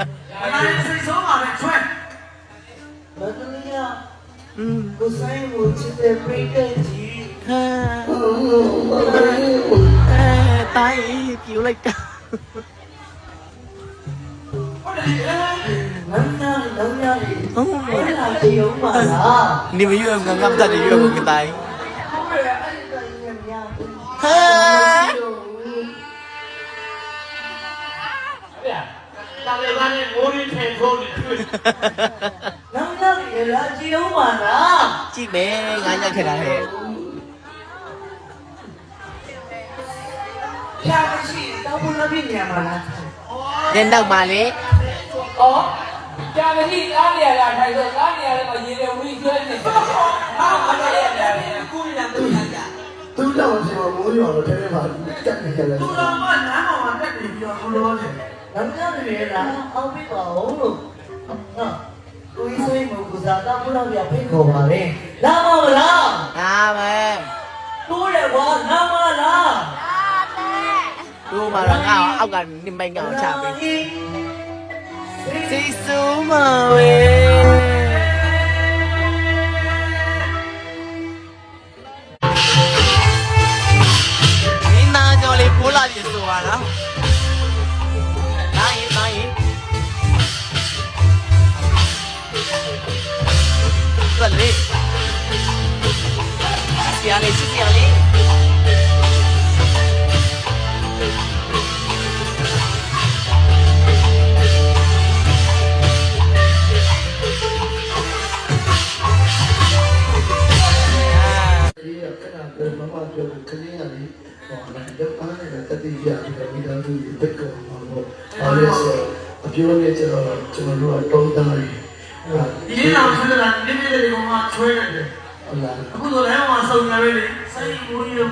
你谁说嘛的？穿。မတူရကိုဆိုင်ကိုချစ်တဲ့ပြိတ္တကြီးတိုင်းပြူလိုက်တာ ငန်းနာလုံးရည်ဘယ်လာကြည့်အောင်ပါလား နေမရွေးငငမ်တတ်နေရွေးကိုတိုင်း ဟုတ်ကဲ့အဲ့ဒီတိုင်းရမြား ဟဲ့ 大概把你我的天空的去。 လုံးရည်လာကြည့်အောင်ပါလား ကြည့်မယ်ငါညက်ခဲ့တာဟဲ့ ရမရှိတော့ဘုရားပြည့်နေမှာလား ညနောက်ပါလေ 哦，家里地哪里来开车？哪里来嘛？一辆维修的。啊，我这也来了。姑娘都想家。သူ့တော့ဆိုမိုးရွာတော့ထဲမှာတက်နေကြတယ် 都他妈南方嘛，这里比较多的。 လုံးရည်လာအောင်ပြပါဦးလို့ဟာကိုကြီးစိတ်မကူစားတော့ဘုရားပြဖိတ်ခေါ်ပါလေလာမလား ဒါပဲ တိုးတယ်ကွာလာမလား တို့မှာတော့ငါ့အောက်ကနေမိုင်းကောင်ချပေးစိတ်ဆူမဝေမင်းသားကြော်လေးပိုးလာပြီဆိုပါနော်နိုင်သွက်လေးစီရလေးဒီကခဏပြောမမပြောခင်းရလေးဟောတယ်တော့အားနဲ့တတိယပြီးတော့မိသားစုဘက်ကမှာပေါ့ဘာလဲဆိုအပြောနဲ့ကျွန်တော်တို့ကတောင်းတန်းတယ် 你领导吹的啦，你那边的地方嘛吹的。 ဟုတ်လား အခုဆိုလည်းဟိုမှာစုံကြပဲလေစိတ်မူကြီး